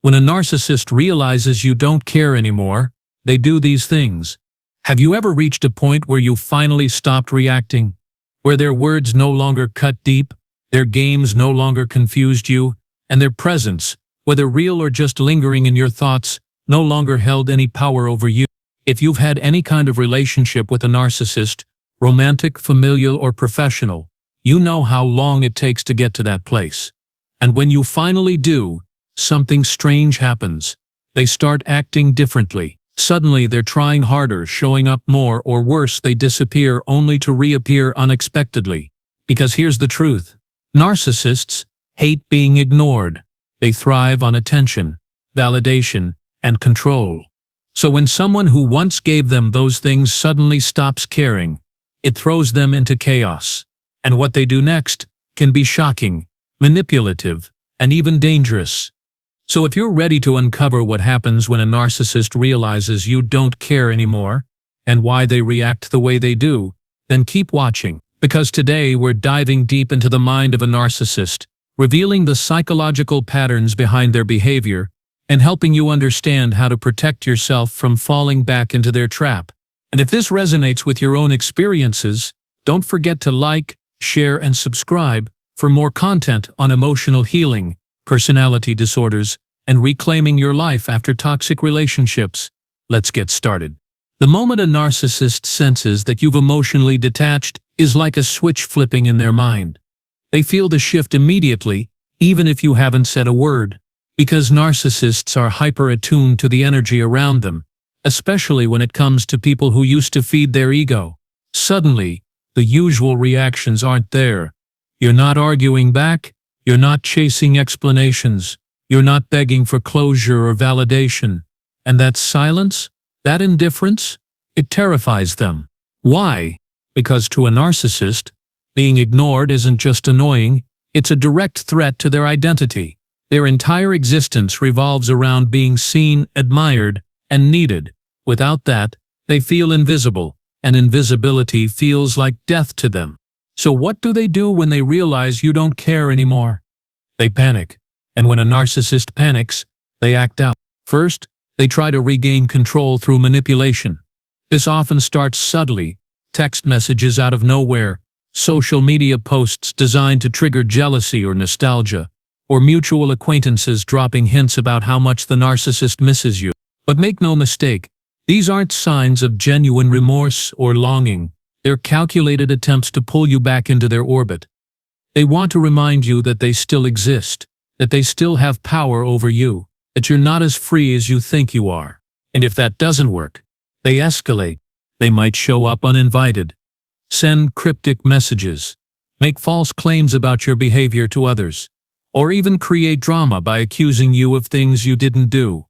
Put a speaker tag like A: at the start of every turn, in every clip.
A: When a narcissist realizes you don't care anymore, they do these things. Have you ever reached a point where you finally stopped reacting? Where their words no longer cut deep, their games no longer confused you, and their presence, whether real or just lingering in your thoughts, no longer held any power over you? If you've had any kind of relationship with a narcissist, romantic, familial, or professional, you know how long it takes to get to that place. And when you finally do, something strange happens. They start acting differently. Suddenly they're trying harder, showing up more, or worse, they disappear only to reappear unexpectedly. Because here's the truth. Narcissists hate being ignored. They thrive on attention, validation, and control. So when someone who once gave them those things suddenly stops caring, it throws them into chaos. And what they do next can be shocking, manipulative, and even dangerous. So if you're ready to uncover what happens when a narcissist realizes you don't care anymore, and why they react the way they do, then keep watching. Because today we're diving deep into the mind of a narcissist, revealing the psychological patterns behind their behavior, and helping you understand how to protect yourself from falling back into their trap. And if this resonates with your own experiences, don't forget to like, share, and subscribe for more content on emotional healing, personality disorders, and reclaiming your life after toxic relationships. Let's get started. The moment a narcissist senses that you've emotionally detached is like a switch flipping in their mind. They feel the shift immediately, even if you haven't said a word. Because narcissists are hyper-attuned to the energy around them, especially when it comes to people who used to feed their ego. Suddenly, the usual reactions aren't there. You're not arguing back. You're not chasing explanations. You're not begging for closure or validation. And that silence, that indifference, it terrifies them. Why? Because to a narcissist, being ignored isn't just annoying, it's a direct threat to their identity. Their entire existence revolves around being seen, admired, and needed. Without that, they feel invisible, and invisibility feels like death to them. So what do they do when they realize you don't care anymore? They panic. And when a narcissist panics, they act out. First, they try to regain control through manipulation. This often starts subtly: text messages out of nowhere, social media posts designed to trigger jealousy or nostalgia, or mutual acquaintances dropping hints about how much the narcissist misses you. But make no mistake, these aren't signs of genuine remorse or longing. They're calculated attempts to pull you back into their orbit. They want to remind you that they still exist, that they still have power over you, that you're not as free as you think you are. And if that doesn't work, they escalate. They might show up uninvited, send cryptic messages, make false claims about your behavior to others, or even create drama by accusing you of things you didn't do.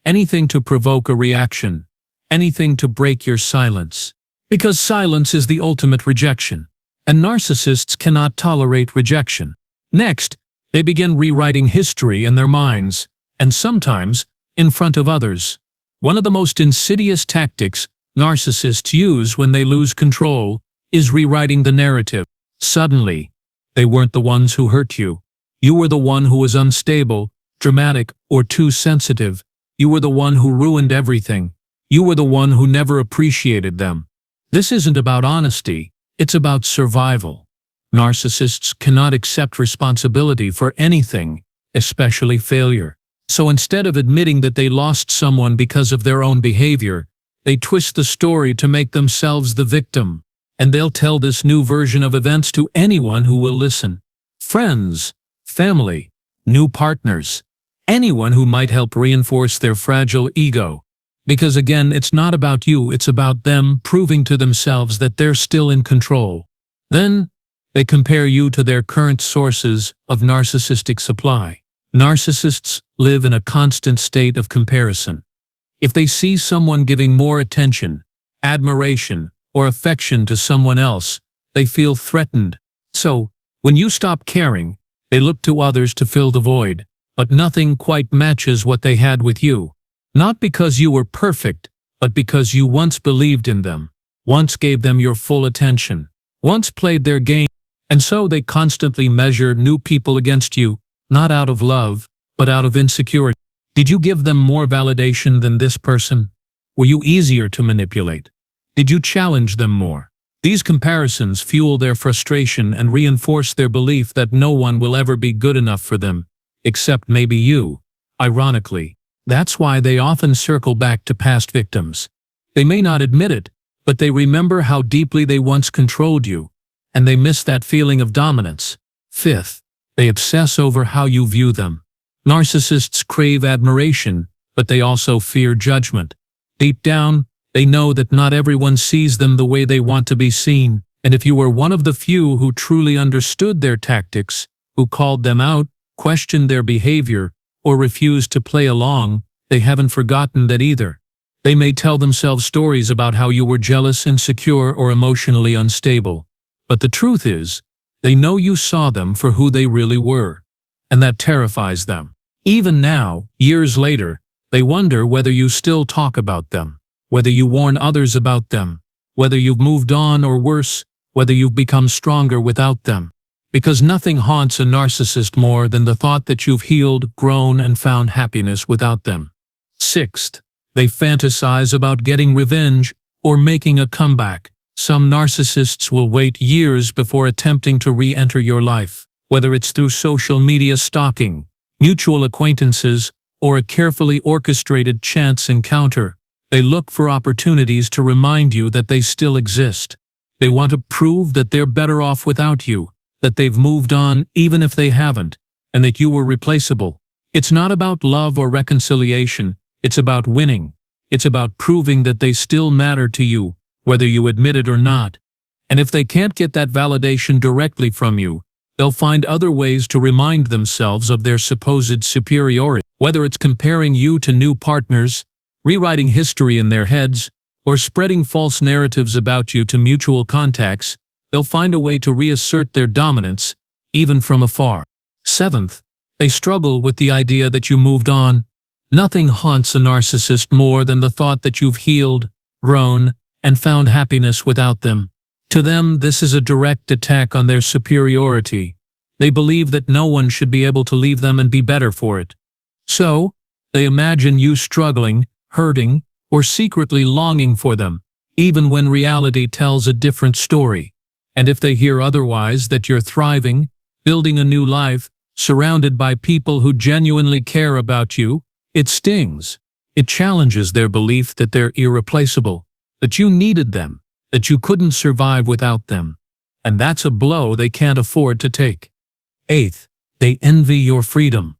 A: Anything to provoke a reaction, anything to break your silence. Because silence is the ultimate rejection, and narcissists cannot tolerate rejection. Next, they begin rewriting history in their minds, and sometimes in front of others. One of the most insidious tactics narcissists use when they lose control is rewriting the narrative. Suddenly, they weren't the ones who hurt you. You were the one who was unstable, dramatic, or too sensitive. You were the one who ruined everything. You were the one who never appreciated them. This isn't about honesty, it's about survival. Narcissists cannot accept responsibility for anything, especially failure. So instead of admitting that they lost someone because of their own behavior, they twist the story to make themselves the victim. And they'll tell this new version of events to anyone who will listen. Friends, family, new partners, anyone who might help reinforce their fragile ego. Because again, it's not about you, it's about them proving to themselves that they're still in control. Then, they compare you to their current sources of narcissistic supply. Narcissists live in a constant state of comparison. If they see someone giving more attention, admiration, or affection to someone else, they feel threatened. So, when you stop caring, they look to others to fill the void, but nothing quite matches what they had with you. Not because you were perfect, but because you once believed in them, once gave them your full attention, once played their game. And so they constantly measure new people against you, not out of love, but out of insecurity. Did you give them more validation than this person? Were you easier to manipulate? Did you challenge them more? These comparisons fuel their frustration and reinforce their belief that no one will ever be good enough for them, except maybe you. Ironically, that's why they often circle back to past victims. They may not admit it, but they remember how deeply they once controlled you, and they miss that feeling of dominance. Fifth, they obsess over how you view them. Narcissists crave admiration, but they also fear judgment. Deep down, they know that not everyone sees them the way they want to be seen, and if you were one of the few who truly understood their tactics, who called them out, questioned their behavior, or refused to play along, they haven't forgotten that either. They may tell themselves stories about how you were jealous, insecure, or emotionally unstable. But the truth is, they know you saw them for who they really were, and that terrifies them. Even now, years later, they wonder whether you still talk about them, whether you warn others about them, whether you've moved on, or worse, whether you've become stronger without them. Because nothing haunts a narcissist more than the thought that you've healed, grown, and found happiness without them. Sixth, they fantasize about getting revenge or making a comeback. Some narcissists will wait years before attempting to re-enter your life, whether it's through social media stalking, mutual acquaintances, or a carefully orchestrated chance encounter. They look for opportunities to remind you that they still exist. They want to prove that they're better off without you, that they've moved on even if they haven't, and that you were replaceable. It's not about love or reconciliation, it's about winning. It's about proving that they still matter to you, whether you admit it or not. And if they can't get that validation directly from you, they'll find other ways to remind themselves of their supposed superiority. Whether it's comparing you to new partners, rewriting history in their heads, or spreading false narratives about you to mutual contacts, they'll find a way to reassert their dominance, even from afar. Seventh, they struggle with the idea that you moved on. Nothing haunts a narcissist more than the thought that you've healed, grown, and found happiness without them. To them, this is a direct attack on their superiority. They believe that no one should be able to leave them and be better for it. So, they imagine you struggling, hurting, or secretly longing for them, even when reality tells a different story. And if they hear otherwise, that you're thriving, building a new life, surrounded by people who genuinely care about you, it stings. It challenges their belief that they're irreplaceable, that you needed them, that you couldn't survive without them. And that's a blow they can't afford to take. Eighth, they envy your freedom.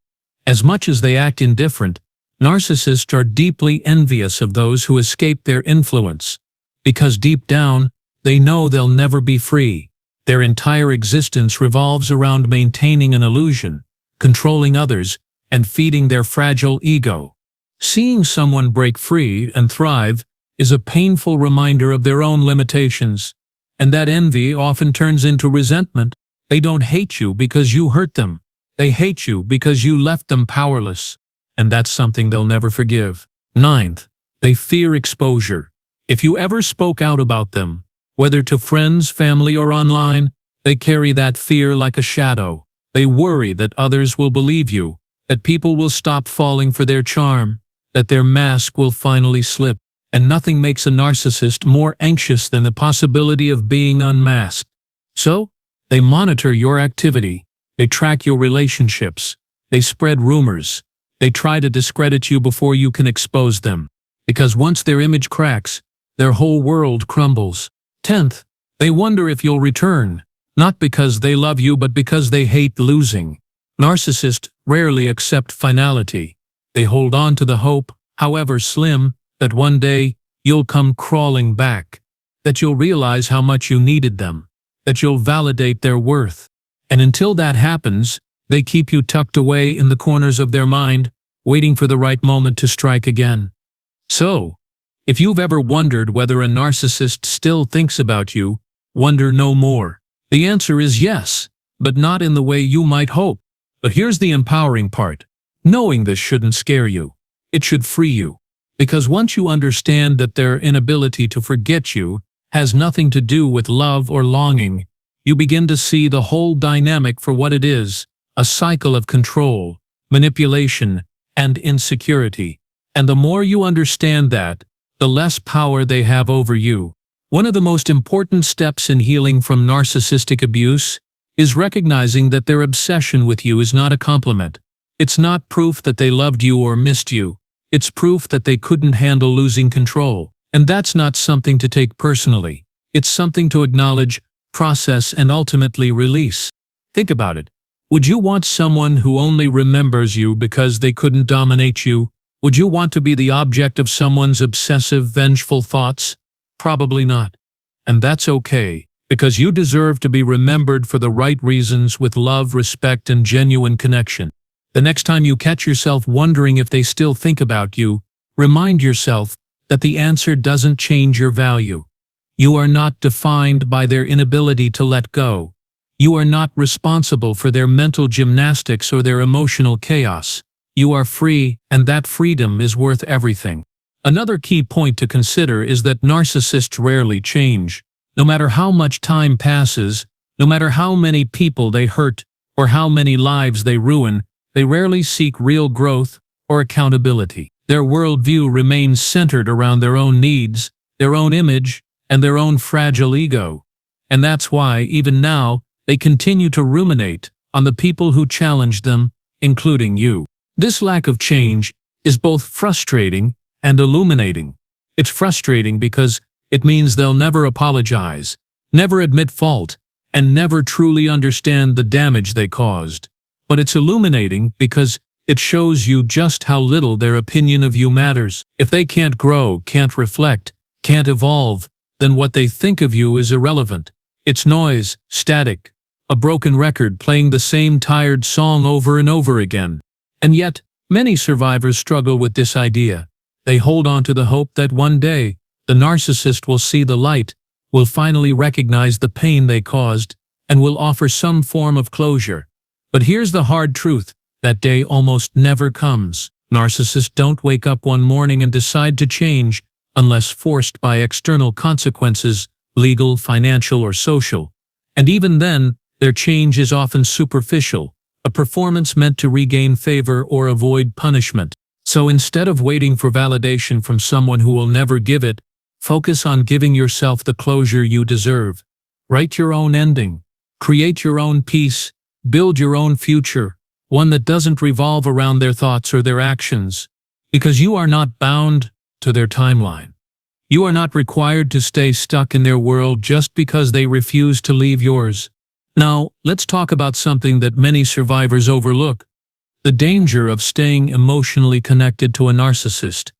A: As much as they act indifferent, narcissists are deeply envious of those who escape their influence, because deep down, they know they'll never be free. Their entire existence revolves around maintaining an illusion, controlling others, and feeding their fragile ego. Seeing someone break free and thrive is a painful reminder of their own limitations, and that envy often turns into resentment. They don't hate you because you hurt them. They hate you because you left them powerless, and that's something they'll never forgive. Ninth, they fear exposure. If you ever spoke out about them, whether to friends, family, or online, they carry that fear like a shadow. They worry that others will believe you, that people will stop falling for their charm, that their mask will finally slip. And nothing makes a narcissist more anxious than the possibility of being unmasked. So, they monitor your activity, they track your relationships, they spread rumors, they try to discredit you before you can expose them. Because once their image cracks, their whole world crumbles. 10th, they wonder if you'll return, not because they love you but because they hate losing. Narcissists rarely accept finality. They hold on to the hope, however slim, that one day you'll come crawling back, that you'll realize how much you needed them, that you'll validate their worth. And until that happens, they keep you tucked away in the corners of their mind, waiting for the right moment to strike again. So, if you've ever wondered whether a narcissist still thinks about you, wonder no more. The answer is yes, but not in the way you might hope. But here's the empowering part. Knowing this shouldn't scare you. It should free you. Because once you understand that their inability to forget you has nothing to do with love or longing, you begin to see the whole dynamic for what it is, a cycle of control, manipulation, and insecurity. And the more you understand that, the less power they have over you. One of the most important steps in healing from narcissistic abuse is recognizing that their obsession with you is not a compliment. It's not proof that they loved you or missed you. It's proof that they couldn't handle losing control. And that's not something to take personally. It's something to acknowledge, process, and ultimately release. Think about it. Would you want someone who only remembers you because they couldn't dominate you? Would you want to be the object of someone's obsessive, vengeful thoughts? Probably not. And that's okay, because you deserve to be remembered for the right reasons with love, respect, and genuine connection. The next time you catch yourself wondering if they still think about you, remind yourself that the answer doesn't change your value. You are not defined by their inability to let go. You are not responsible for their mental gymnastics or their emotional chaos. You are free, and that freedom is worth everything. Another key point to consider is that narcissists rarely change. No matter how much time passes, no matter how many people they hurt, or how many lives they ruin, they rarely seek real growth or accountability. Their worldview remains centered around their own needs, their own image, and their own fragile ego. And that's why, even now, they continue to ruminate on the people who challenged them, including you. This lack of change is both frustrating and illuminating. It's frustrating because it means they'll never apologize, never admit fault, and never truly understand the damage they caused. But it's illuminating because it shows you just how little their opinion of you matters. If they can't grow, can't reflect, can't evolve, then what they think of you is irrelevant. It's noise, static, a broken record playing the same tired song over and over again. And yet, many survivors struggle with this idea. They hold on to the hope that one day, the narcissist will see the light, will finally recognize the pain they caused, and will offer some form of closure. But here's the hard truth. That day almost never comes. Narcissists don't wake up one morning and decide to change unless forced by external consequences, legal, financial, or social. And even then, their change is often superficial, a performance meant to regain favor or avoid punishment. So instead of waiting for validation from someone who will never give it, focus on giving yourself the closure you deserve. Write your own ending. Create your own peace. Build your own future, one that doesn't revolve around their thoughts or their actions, because you are not bound to their timeline. You are not required to stay stuck in their world just because they refuse to leave yours. Now, let's talk about something that many survivors overlook: the danger of staying emotionally connected to a narcissist.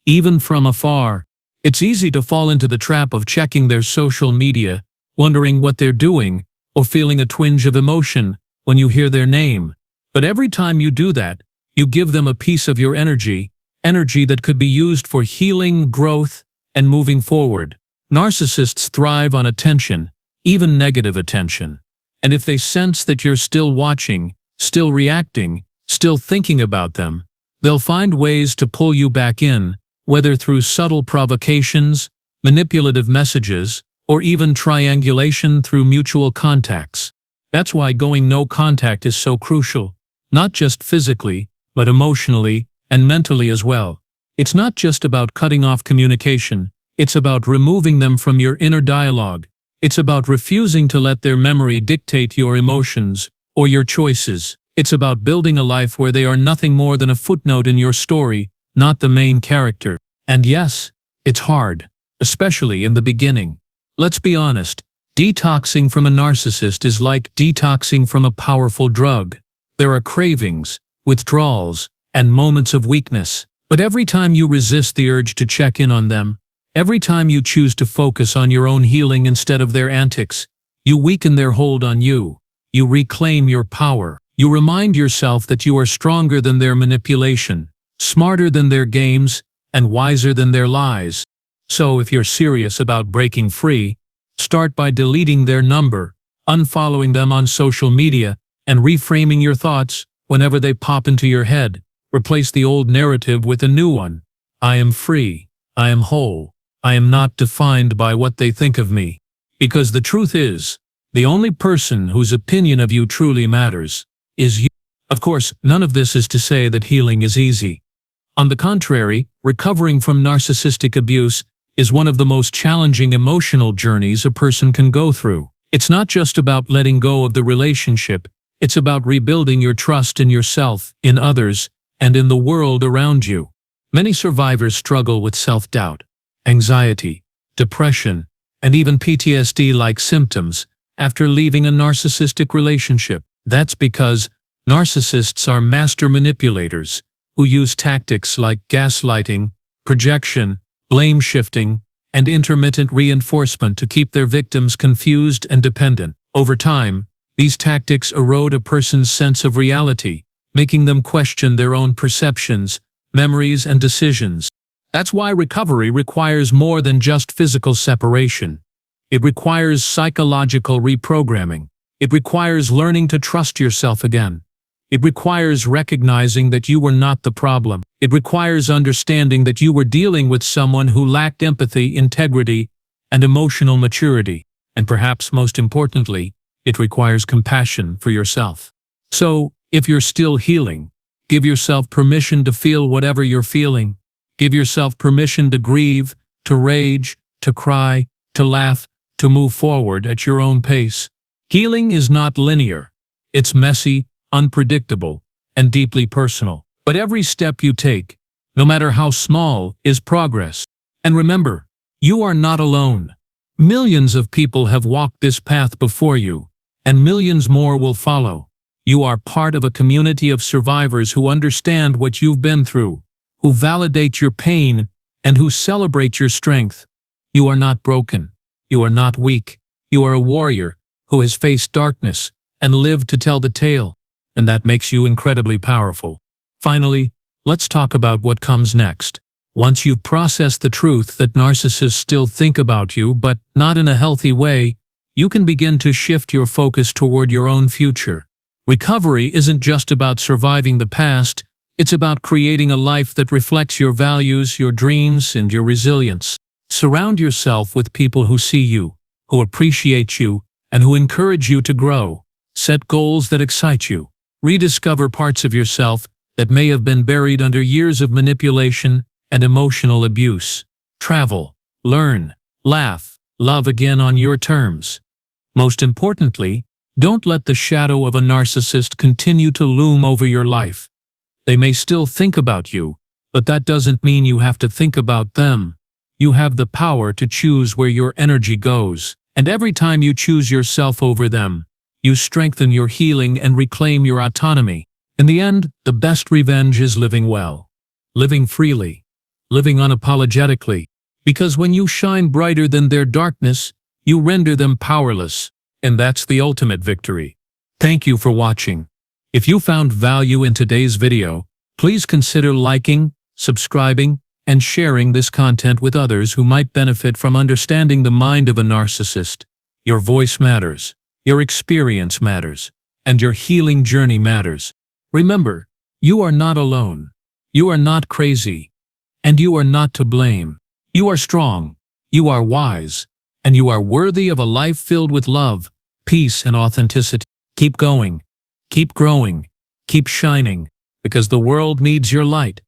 A: Even from afar, it's easy to fall into the trap of checking their social media, wondering what they're doing, or feeling a twinge of emotion when you hear their name. But every time you do that, you give them a piece of your energy that could be used for healing, growth, and moving forward. Narcissists thrive on attention, even negative attention. And if they sense that you're still watching, still reacting, still thinking about them, they'll find ways to pull you back in, whether through subtle provocations, manipulative messages, or even triangulation through mutual contacts. That's why going no contact is so crucial, not just physically, but emotionally and mentally as well. It's not just about cutting off communication, it's about removing them from your inner dialogue. It's about refusing to let their memory dictate your emotions or your choices. It's about building a life where they are nothing more than a footnote in your story, not the main character. And yes, it's hard, especially in the beginning. Let's be honest. Detoxing from a narcissist is like detoxing from a powerful drug. There are cravings, withdrawals, and moments of weakness. But every time you resist the urge to check in on them, every time you choose to focus on your own healing instead of their antics, you weaken their hold on you. You reclaim your power. You remind yourself that you are stronger than their manipulation, smarter than their games, and wiser than their lies. So if you're serious about breaking free, start by deleting their number, unfollowing them on social media, and reframing your thoughts whenever they pop into your head. Replace the old narrative with a new one. I am free. I am whole. I am not defined by what they think of me. Because the truth is, the only person whose opinion of you truly matters is you. Of course, none of this is to say that healing is easy. On the contrary, recovering from narcissistic abuse is one of the most challenging emotional journeys a person can go through. It's not just about letting go of the relationship, it's about rebuilding your trust in yourself, in others, and in the world around you. Many survivors struggle with self-doubt, anxiety, depression, and even PTSD-like symptoms after leaving a narcissistic relationship. That's because narcissists are master manipulators who use tactics like gaslighting, projection, blame shifting, and intermittent reinforcement to keep their victims confused and dependent. Over time, these tactics erode a person's sense of reality, making them question their own perceptions, memories, and decisions. That's why recovery requires more than just physical separation. It requires psychological reprogramming. It requires learning to trust yourself again. It requires recognizing that you were not the problem. It requires understanding that you were dealing with someone who lacked empathy, integrity, and emotional maturity. And perhaps most importantly, it requires compassion for yourself. So, if you're still healing, give yourself permission to feel whatever you're feeling. Give yourself permission to grieve, to rage, to cry, to laugh, to move forward at your own pace. Healing is not linear. It's messy, unpredictable, and deeply personal. But every step you take, no matter how small, is progress. And remember, you are not alone. Millions of people have walked this path before you, and millions more will follow. You are part of a community of survivors who understand what you've been through, who validate your pain, and who celebrate your strength. You are not broken. You are not weak. You are a warrior who has faced darkness and lived to tell the tale, and that makes you incredibly powerful. Finally, let's talk about what comes next. Once you've processed the truth that narcissists still think about you, but not in a healthy way, you can begin to shift your focus toward your own future. Recovery isn't just about surviving the past, it's about creating a life that reflects your values, your dreams, and your resilience. Surround yourself with people who see you, who appreciate you, and who encourage you to grow. Set goals that excite you. Rediscover parts of yourself that may have been buried under years of manipulation and emotional abuse. Travel, learn, laugh, love again on your terms. Most importantly, don't let the shadow of a narcissist continue to loom over your life. They may still think about you, but that doesn't mean you have to think about them. You have the power to choose where your energy goes, and every time you choose yourself over them, you strengthen your healing and reclaim your autonomy. In the end, the best revenge is living well, living freely, living unapologetically, because when you shine brighter than their darkness, you render them powerless, and that's the ultimate victory. Thank you for watching. If you found value in today's video, please consider liking, subscribing, and sharing this content with others who might benefit from understanding the mind of a narcissist. Your voice matters, your experience matters, and your healing journey matters. Remember, you are not alone. You are not crazy. And you are not to blame. You are strong. You are wise. And you are worthy of a life filled with love, peace, and authenticity. Keep going. Keep growing. Keep shining. Because the world needs your light.